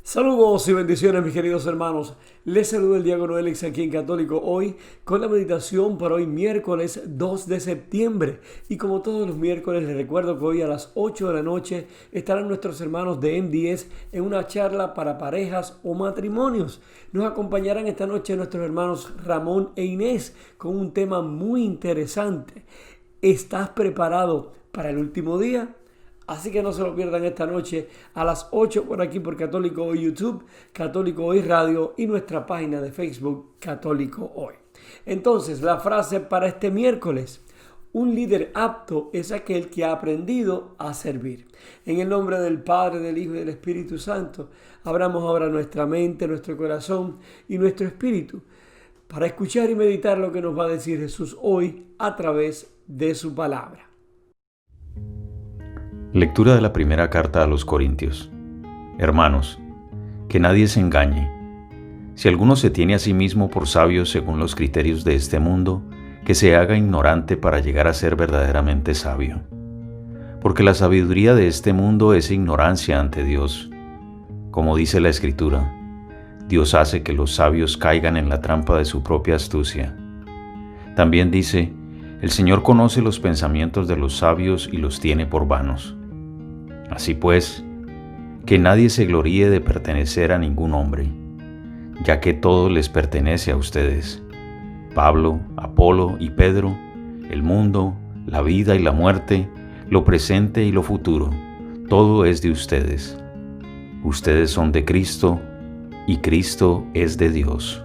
Saludos y bendiciones, mis queridos hermanos. Les saluda el diácono Elix aquí en Católico Hoy con la meditación para hoy miércoles 2 de septiembre. Y como todos los miércoles les recuerdo que hoy a las 8 de la noche estarán nuestros hermanos de M10 en una charla para parejas o matrimonios. Nos acompañarán esta noche nuestros hermanos Ramón e Inés con un tema muy interesante. ¿Estás preparado para el último día? Así que no se lo pierdan esta noche a las 8 por aquí por Católico Hoy YouTube, Católico Hoy Radio y nuestra página de Facebook Católico Hoy. Entonces, la frase para este miércoles: un líder apto es aquel que ha aprendido a servir. En el nombre del Padre, del Hijo y del Espíritu Santo, abramos ahora nuestra mente, nuestro corazón y nuestro espíritu para escuchar y meditar lo que nos va a decir Jesús hoy a través de su palabra. Lectura de la primera carta a los Corintios. Hermanos, que nadie se engañe. Si alguno se tiene a sí mismo por sabio según los criterios de este mundo, que se haga ignorante para llegar a ser verdaderamente sabio. Porque la sabiduría de este mundo es ignorancia ante Dios. Como dice la Escritura, Dios hace que los sabios caigan en la trampa de su propia astucia. También dice, el Señor conoce los pensamientos de los sabios y los tiene por vanos. Así pues, que nadie se gloríe de pertenecer a ningún hombre, ya que todo les pertenece a ustedes. Pablo, Apolo y Pedro, el mundo, la vida y la muerte, lo presente y lo futuro, todo es de ustedes. Ustedes son de Cristo y Cristo es de Dios.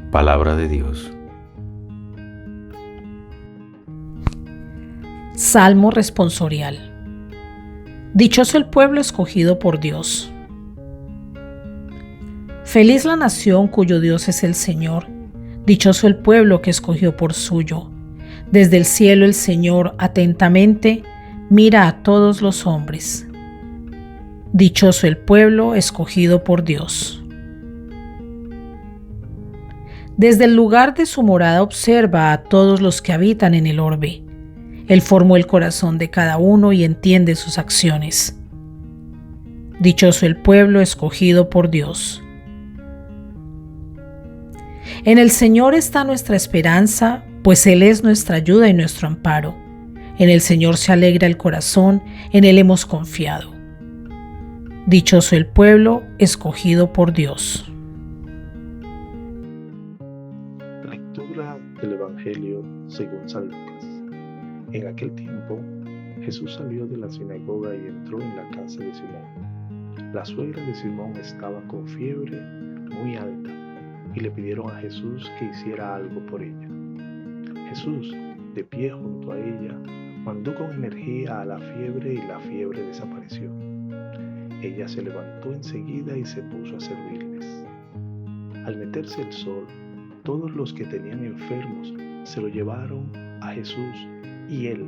Palabra de Dios. Salmo responsorial. Dichoso el pueblo escogido por Dios. Feliz la nación cuyo Dios es el Señor. Dichoso el pueblo que escogió por suyo. Desde el cielo el Señor atentamente mira a todos los hombres. Dichoso el pueblo escogido por Dios. Desde el lugar de su morada observa a todos los que habitan en el orbe. Él formó el corazón de cada uno y entiende sus acciones. Dichoso el pueblo escogido por Dios. En el Señor está nuestra esperanza, pues Él es nuestra ayuda y nuestro amparo. En el Señor se alegra el corazón, en Él hemos confiado. Dichoso el pueblo escogido por Dios. Lectura del Evangelio según San Lucas. En aquel tiempo, Jesús salió de la sinagoga y entró en la casa de Simón. La suegra de Simón estaba con fiebre muy alta y le pidieron a Jesús que hiciera algo por ella. Jesús, de pie junto a ella, mandó con energía a la fiebre y la fiebre desapareció. Ella se levantó enseguida y se puso a servirles. Al meterse el sol, todos los que tenían enfermos se lo llevaron a Jesús y Él,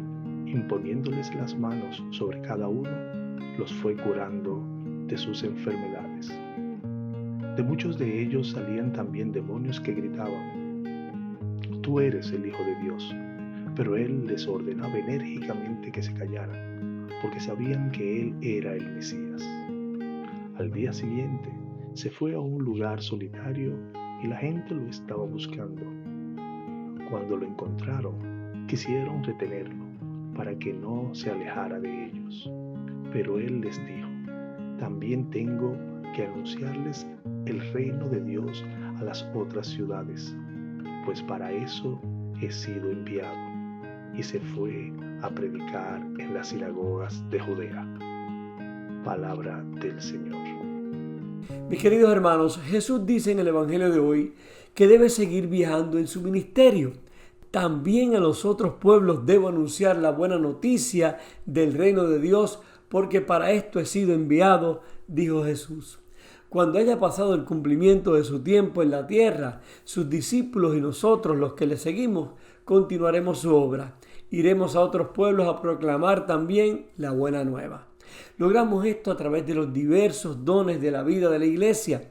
imponiéndoles las manos sobre cada uno, los fue curando de sus enfermedades. De muchos de ellos salían también demonios que gritaban: «Tú eres el Hijo de Dios». Pero Él les ordenaba enérgicamente que se callaran, porque sabían que Él era el Mesías. Al día siguiente se fue a un lugar solitario y la gente lo estaba buscando. Cuando lo encontraron, quisieron retenerlo para que no se alejara de ellos. Pero Él les dijo: «También tengo que anunciarles el reino de Dios a las otras ciudades, pues para eso he sido enviado». Y se fue a predicar en las sinagogas de Judea. Palabra del Señor. Mis queridos hermanos, Jesús dice en el Evangelio de hoy que debe seguir viajando en su ministerio. También a los otros pueblos debo anunciar la buena noticia del reino de Dios, porque para esto he sido enviado, dijo Jesús. Cuando haya pasado el cumplimiento de su tiempo en la tierra, sus discípulos y nosotros, los que le seguimos, continuaremos su obra. Iremos a otros pueblos a proclamar también la buena nueva. Logramos esto a través de los diversos dones de la vida de la iglesia.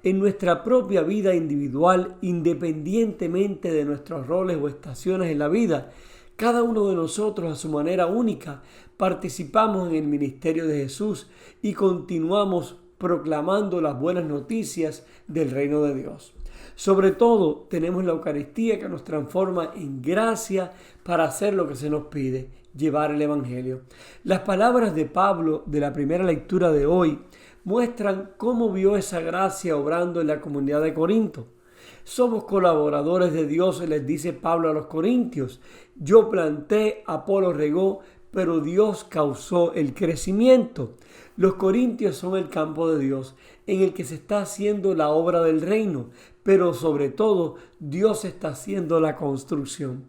En nuestra propia vida individual, independientemente de nuestros roles o estaciones en la vida, Cada uno de nosotros, a su manera única, participamos en el ministerio de Jesús y continuamos proclamando las buenas noticias del reino de Dios. Sobre todo, tenemos la Eucaristía que nos transforma en gracia para hacer lo que se nos pide, llevar el Evangelio. Las palabras de Pablo de la primera lectura de hoy muestran cómo vio esa gracia obrando en la comunidad de Corinto. Somos colaboradores de Dios, les dice Pablo a los corintios. Yo planté, Apolo regó, pero Dios causó el crecimiento. Los corintios son el campo de Dios, en el que se está haciendo la obra del reino, pero sobre todo Dios está haciendo la construcción.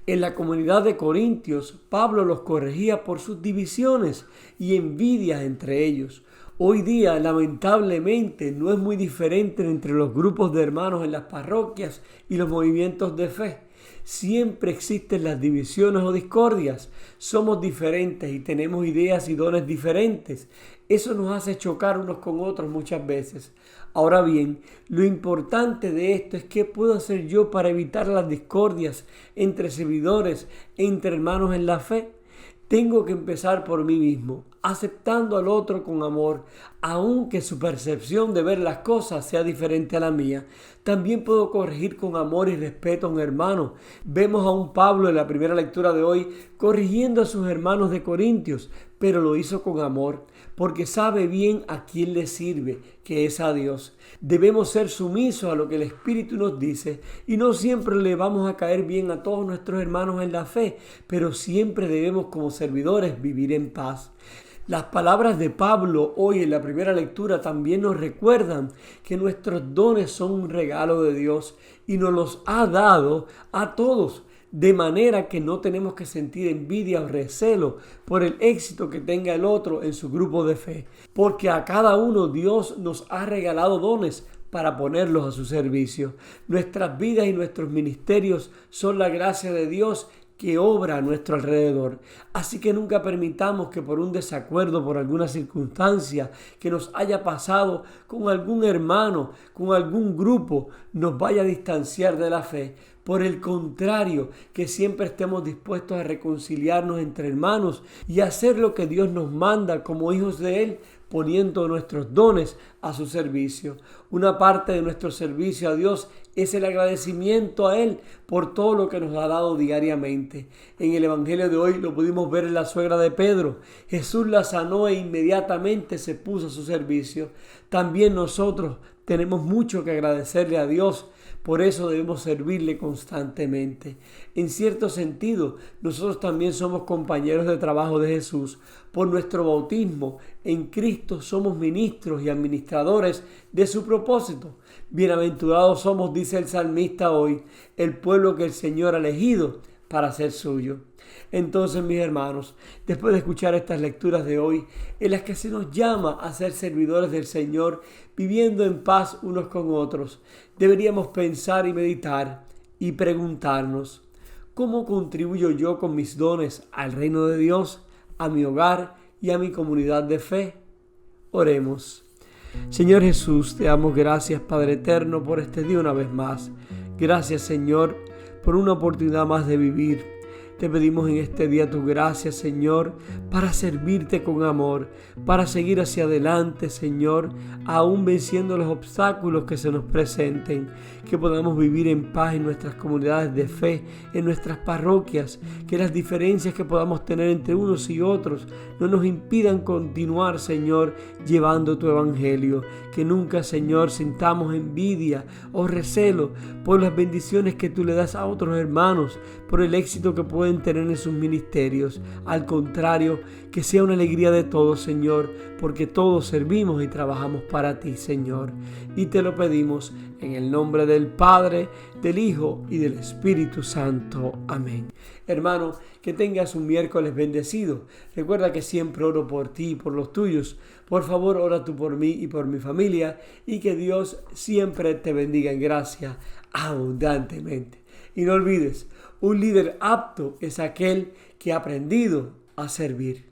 En la comunidad de corintios, Pablo los corregía por sus divisiones y envidias entre ellos. Hoy día, lamentablemente, no es muy diferente entre los grupos de hermanos en las parroquias y los movimientos de fe. Siempre existen las divisiones o discordias. Somos diferentes y tenemos ideas y dones diferentes. Eso nos hace chocar unos con otros muchas veces. Ahora bien, lo importante de esto es qué puedo hacer yo para evitar las discordias entre servidores, entre hermanos en la fe. Tengo que empezar por mí mismo, aceptando al otro con amor, aunque su percepción de ver las cosas sea diferente a la mía. También puedo corregir con amor y respeto a un hermano. Vemos a un Pablo en la primera lectura de hoy corrigiendo a sus hermanos de Corintios, pero lo hizo con amor, porque sabe bien a quién le sirve, que es a Dios. Debemos ser sumisos a lo que el Espíritu nos dice y no siempre le vamos a caer bien a todos nuestros hermanos en la fe, pero siempre debemos como servidores vivir en paz. Las palabras de Pablo hoy en la primera lectura también nos recuerdan que nuestros dones son un regalo de Dios y nos los ha dado a todos. De manera que no tenemos que sentir envidia o recelo por el éxito que tenga el otro en su grupo de fe, porque a cada uno Dios nos ha regalado dones para ponerlos a su servicio. Nuestras vidas y nuestros ministerios son la gracia de Dios que obra a nuestro alrededor. Así que nunca permitamos que por un desacuerdo, por alguna circunstancia que nos haya pasado con algún hermano, con algún grupo, nos vaya a distanciar de la fe. Por el contrario, que siempre estemos dispuestos a reconciliarnos entre hermanos y hacer lo que Dios nos manda como hijos de Él, poniendo nuestros dones a su servicio. Una parte de nuestro servicio a Dios es el agradecimiento a Él por todo lo que nos ha dado diariamente. En el Evangelio de hoy lo pudimos ver en la suegra de Pedro. Jesús la sanó e inmediatamente se puso a su servicio. También nosotros tenemos mucho que agradecerle a Dios. Por eso debemos servirle constantemente. En cierto sentido, nosotros también somos compañeros de trabajo de Jesús. Por nuestro bautismo en Cristo somos ministros y administradores de su propósito. Bienaventurados somos, dice el salmista hoy, el pueblo que el Señor ha elegido para ser suyo. Entonces, mis hermanos, después de escuchar estas lecturas de hoy, en las que se nos llama a ser servidores del Señor, viviendo en paz unos con otros, deberíamos pensar y meditar y preguntarnos, ¿cómo contribuyo yo con mis dones al reino de Dios, a mi hogar y a mi comunidad de fe? Oremos. Señor Jesús, te damos gracias, Padre eterno, por este día una vez más. Gracias, Señor, por una oportunidad más de vivir. Te pedimos en este día tu gracia, Señor, para servirte con amor, para seguir hacia adelante, Señor, aún venciendo los obstáculos que se nos presenten, que podamos vivir en paz en nuestras comunidades de fe, en nuestras parroquias, que las diferencias que podamos tener entre unos y otros no nos impidan continuar, Señor, llevando tu evangelio, que nunca, Señor, sintamos envidia o recelo por las bendiciones que tú le das a otros hermanos, por el éxito que pueden tener en sus ministerios. Al contrario, que sea una alegría de todos, Señor, porque todos servimos y trabajamos para ti, Señor. Y te lo pedimos en el nombre del Padre, del Hijo y del Espíritu Santo. Amén. Hermano, que tengas un miércoles bendecido. Recuerda que siempre oro por ti y por los tuyos. Por favor, ora tú por mí y por mi familia, y que Dios siempre te bendiga en gracia abundantemente. Y no olvides, un líder apto es aquel que ha aprendido a servir.